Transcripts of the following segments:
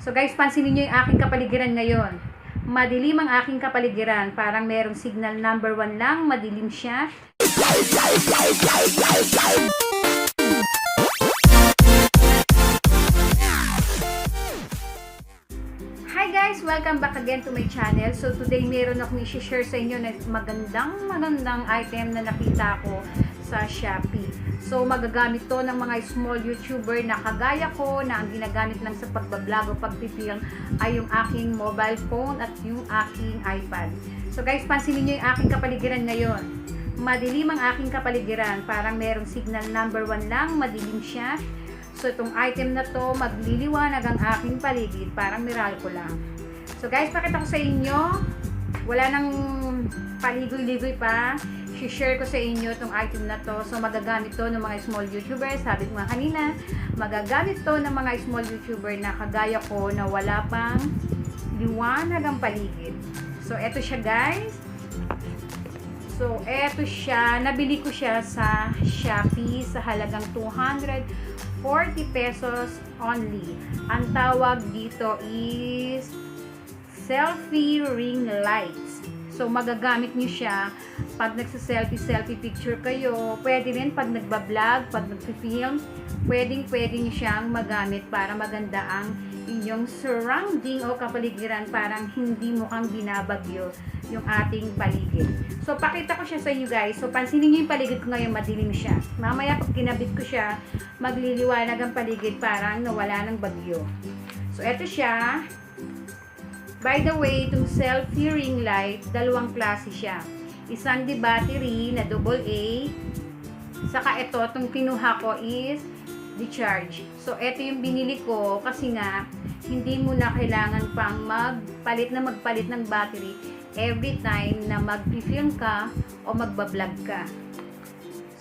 So guys, pansinin nyo yung aking kapaligiran ngayon. Madilim ang aking kapaligiran. Parang merong signal number 1 lang. Madilim siya. Hi guys! Welcome back again to my channel. So today meron akong i-share sa inyo na magandang item na nakita ko sa Shopee. So magagamit to ng mga small YouTuber na kagaya ko na ang ginagamit lang sa pagbablog o pagpipilm ay yung aking mobile phone at yung aking iPad. So guys, pansinin nyo yung aking kapaligiran ngayon. Madilim ang aking kapaligiran. Parang merong signal number 1 lang. Madilim siya. So itong item na to, magliliwanag ang aking paligid. Parang Meralco lang. So guys, pakita ko sa inyo. Wala nang paligoy-ligoy pa. I-share ko sa inyo itong item na to. So magagamit to ng mga small YouTubers. Sabi ko nga kanina, magagamit to ng mga small YouTuber na kagaya ko na wala pang liwanag ang paligid. So eto siya guys. So eto siya. Nabili ko siya sa Shopee sa halagang 240 pesos only. Ang tawag dito is selfie ring lights. So magagamit niyo siya pag nagsa-selfie picture kayo. Pwede rin pag nagba-vlog, pag nagfi-film, pwede niyo siyang magamit para maganda ang inyong surrounding o kapaligiran, parang hindi mukhang binabagyo yung ating paligid. So pakita ko siya sa inyo guys. So pansinin niyo yung paligid ko ngayon, madilim siya. Mamaya pag kinabit ko siya, magliliwanag ang paligid, parang nawala ng bagyo. So eto siya. By the way, itong selfie ring light, dalawang klase siya. Isang di battery na AA. Saka ito, itong kinuha ko is the charge. So, ito yung binili ko kasi nga, hindi mo na kailangan pang magpalit ng battery every time na mag-film ka o magbablog ka.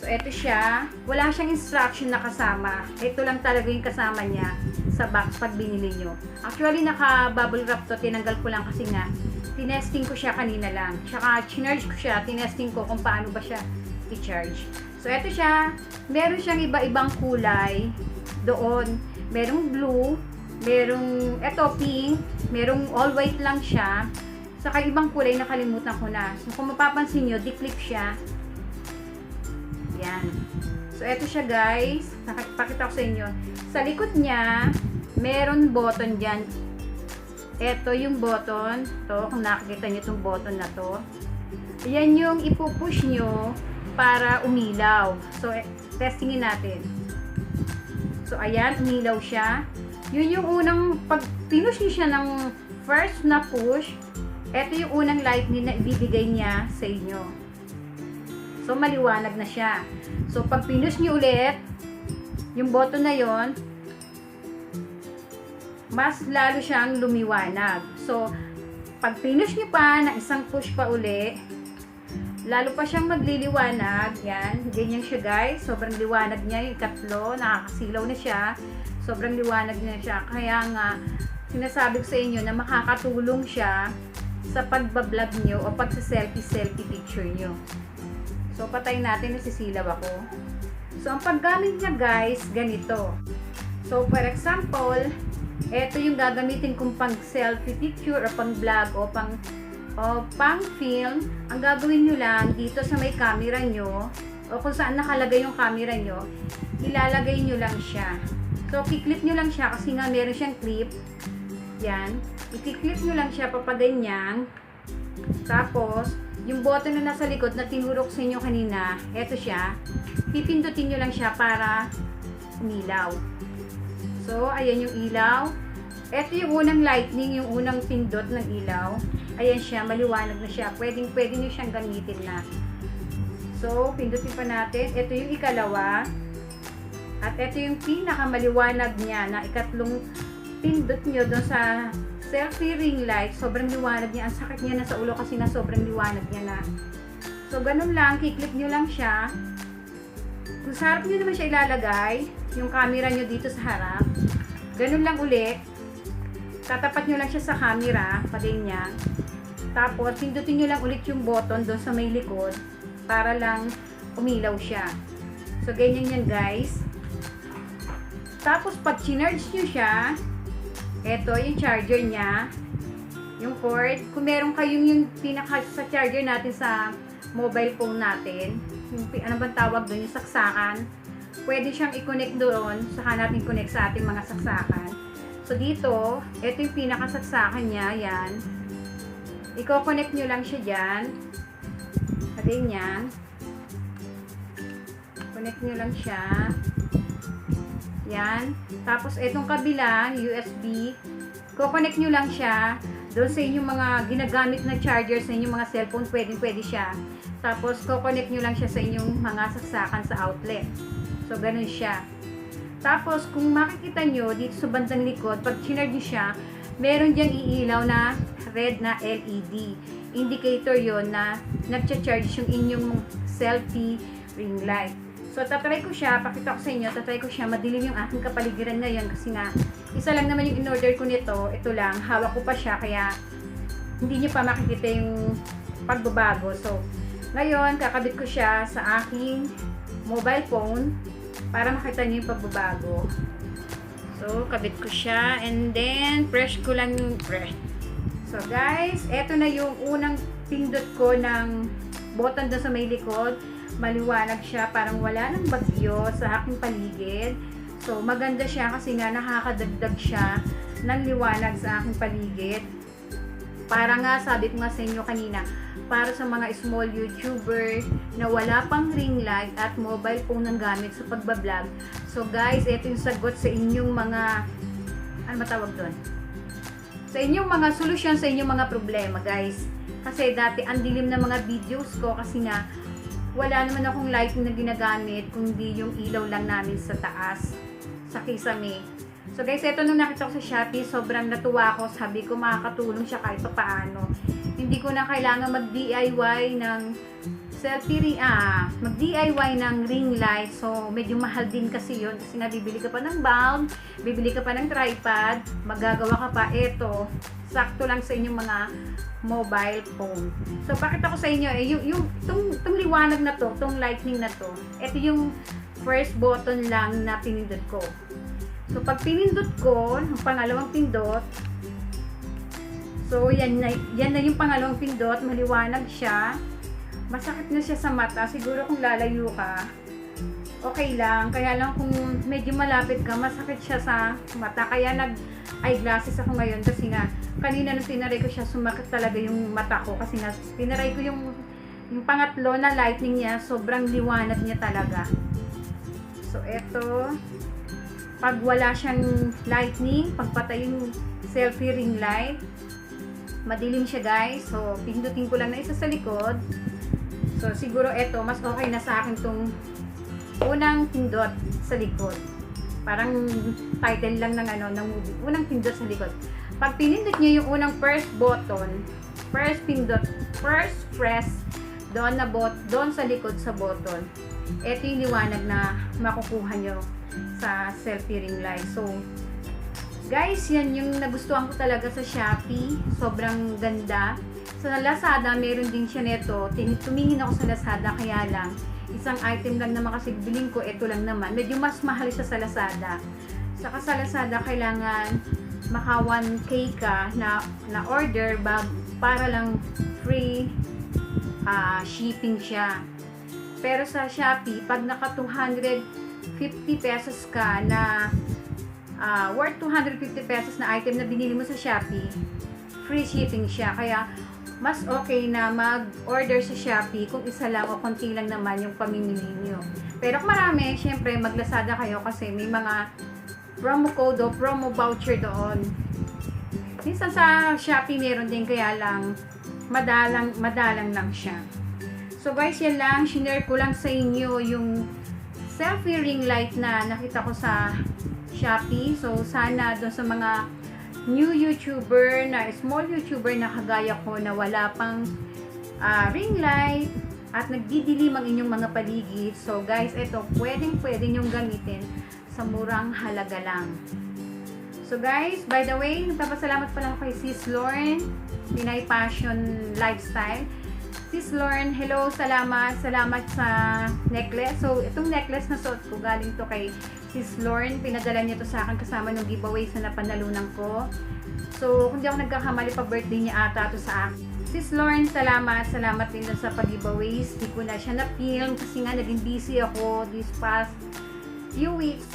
So, ito siya. Wala siyang instruction na kasama. Ito lang talaga yung kasama niya sa box pag binili nyo. Actually, naka-bubble wrap to. Tinanggal ko lang kasi nga, tinesting ko siya kanina lang. Tsaka, chinarge ko siya. Tinesting ko kung paano ba siya i-charge. So, ito siya. Meron siyang iba-ibang kulay doon. Merong blue. Merong, eto, pink. Merong all white lang siya. Saka, ibang kulay nakalimutan ko na. So, kung mapapansin nyo, di-clip siya. Yan. So, eto siya guys. Pakita ko sa inyo. Sa likod niya, meron button dyan. Eto yung button. To, kung nakikita nyo itong button na to. Yan yung ipupush nyo para umilaw. So, testingin natin. So, ayan, umilaw siya. Yun yung unang, pag pinush nyo siya ng first na push, eto yung unang light na ibibigay niya sa inyo. So, maliwanag na siya. So, pag pinush nyo ulit, yung button na yon, mas lalo siyang lumiwanag. So, pag pinush nyo pa na isang push pa uli, lalo pa siyang magliliwanag. Yan, ganyan siya guys. Sobrang liwanag niya. Yung ikatlo, nakakasilaw na siya. Sobrang liwanag niya siya. Kaya nga, sinasabi ko sa inyo na makakatulong siya sa pagbablog nyo o pagsa-selfie picture nyo. So, patayin natin, nasisilaw ako. So, ang paggamit niya guys, ganito. So, for example, ito yung gagamitin kong pang selfie picture o pang vlog o pang film. Ang gagawin nyo lang, dito sa may camera nyo, o kung saan nakalagay yung camera nyo, ilalagay nyo lang siya. So, kiklip nyo lang siya kasi nga meron siyang clip. Yan. I-clip nyo lang siya papaganyan. Tapos, yung button na nasa likod na tinurok sa inyo kanina, eto siya. Pipindutin nyo lang siya para umilaw. So, ayan yung ilaw. Eto yung unang lightning, yung unang pindot ng ilaw. Ayan siya, maliwanag na siya. Pwede nyo siyang gamitin na. So, pindutin pa natin. Eto yung ikalawa. At eto yung pinakamaliwanag niya na ikatlong pindot nyo doon sa selfie ring light. Sobrang liwanag niya. Ang sakit niya na sa ulo kasi na sobrang liwanag niya na. So, ganun lang. Kiklip nyo lang siya. Kung sa harap nyo naman siya ilalagay, yung camera nyo dito sa harap, ganun lang uli. Tatapat nyo lang siya sa camera, patayin niya. Tapos, pindutin nyo lang ulit yung button doon sa may likod para lang umilaw siya. So, ganyan yan guys. Tapos, pag chinarge nyo siya, Ito, yung charger niya. Yung cord. Kung meron kayong yung pinaka sa charger natin sa mobile phone natin, yung ano bang tawag doon, yung saksakan, pwede siyang i-connect doon, saka natin connect sa ating mga saksakan. So dito, ito yung pinakasaksakan niya, yan. Iko-connect nyo lang siya dyan. Sabihin yan. Connect nyo lang siya. Yan. Tapos itong kabila, USB, ko-connect nyo lang siya doon sa inyong mga ginagamit na charger sa inyong mga cellphone, pwede siya. Tapos ko-connect nyo lang siya sa inyong mga saksakan sa outlet. So ganun siya. Tapos kung makikita nyo dito sa bandang likod, pag chinarge nyo siya, meron diyang iilaw na red na LED. Indicator yon na nagcha-charge yung inyong selfie ring light. So tatry ko siya, pakita ko sa inyo, tatry ko siya, madilim yung aking kapaligiran ngayon kasi nga, isa lang naman yung in-order ko nito, ito lang, hawak ko pa siya, kaya hindi nyo pa makikita yung pagbabago. So, ngayon, kakabit ko siya sa aking mobile phone para makita nyo yung pagbabago. So, kabit ko siya and then, press ko lang yung press. So, guys, eto na yung unang pindot ko ng button doon sa may likod. Maliwanag siya, parang wala ng bagyo sa aking paligid. So, maganda siya kasi nga nakakadagdag siya ng liwanag sa aking paligid. Para nga, sabi ko nga sa inyo kanina, para sa mga small YouTuber na wala pang ring light at mobile phone ng gamit sa pagbablog. So, guys, ito yung sagot sa inyong mga, ano matawag doon? Sa inyong mga solusyon sa inyong mga problema, guys. Kasi dati, ang dilim na mga videos ko kasi nga, wala naman akong lighting na ginagamit kundi yung ilaw lang namin sa taas sa kisame. So guys, ito nung nakita ko sa Shopee, sobrang natuwa ako. Sabi ko makakatulong siya kahit paano. Hindi ko na kailangan mag-DIY ng mag-DIY ng ring light. So medyo mahal din kasi yun kasi nga bibili ka pa ng bulb, bibili ka pa ng tripod, magagawa ka pa. Ito, sakto lang sa inyong mga mobile phone. So pakita ko sa inyo itong liwanag na to, itong lightning na to. Ito yung first button lang na pinindot ko. So pag pinindot ko, ang pangalawang pindot, so yan na yung pangalawang pindot, maliwanag siya. Masakit na siya sa mata, siguro kung lalayo ka, okay lang. Kaya lang kung medyo malapit ka, masakit siya sa mata. Kaya nag-eyeglasses ako ngayon kasi nga, kanina nung tinaray ko siya, sumakit talaga yung mata ko. Kasi nga, tinaray ko yung pangatlo na lightning niya, sobrang liwanag niya talaga. So, eto, pag wala siyang lightning, pagpatay yung selfie ring light, madilim siya guys. So, pindutin ko lang na isa sa likod. So, siguro eto, mas okay na sa akin tong unang pindot sa likod. Parang title lang ng movie. Unang pindot sa likod. Pag pinindot niyo yung unang first button, first press doon sa likod sa button. Ito yung liwanag na makukuha nyo sa selfie ring light. So, guys, yan yung nagustuhan ko talaga sa Shopee. Sobrang ganda. Sa Lazada, meron din siya neto. Tumingin ako sa Lazada, kaya lang isang item lang naman kasi biling ko, ito lang naman. Medyo mas mahal siya sa Lazada. Saka sa Lazada, kailangan maka 1K ka na order para lang free shipping siya. Pero sa Shopee, pag naka 250 pesos ka na worth 250 pesos na item na binili mo sa Shopee, free shipping siya. Kaya mas okay na mag-order sa Shopee kung isa lang o konti lang naman yung pamimili nyo. Pero kung marami, syempre mag-Lazada kayo kasi may mga promo code o promo voucher doon. Minsan sa Shopee meron din, kaya lang madalang lang siya. So guys, yan lang, shinare ko lang sa inyo yung selfie ring light na nakita ko sa Shopee. So sana doon sa mga new YouTuber na small YouTuber na kagaya ko na wala pang ring light at nagdidilim ang inyong mga paligid. So guys, ito pwedeng nyong gamitin sa murang halaga lang. So guys, by the way, nagpapasalamat pala ako kay Sis Lauren, Pinay Passion Lifestyle. Sis Lauren, hello, salamat. Salamat sa necklace. So, itong necklace na suot ko, galing to kay Sis Lauren. Pinadala niya to sa akin kasama ng giveaway sa napanalunan ko. So, kung di ako nagkakamali, pa birthday niya ata to sa akin. Sis Lauren, salamat. Salamat din sa pag-giveaways. Di ko na siya na-film kasi nga naging busy ako this past few weeks.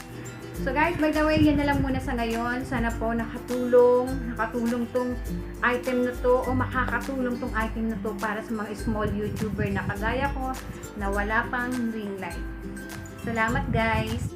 So guys, by the way, yan na lang muna sa ngayon. Sana po nakatulong tong item na to o makakatulong tong item na to para sa mga small YouTuber na kagaya ko na wala pang ring light. Salamat guys!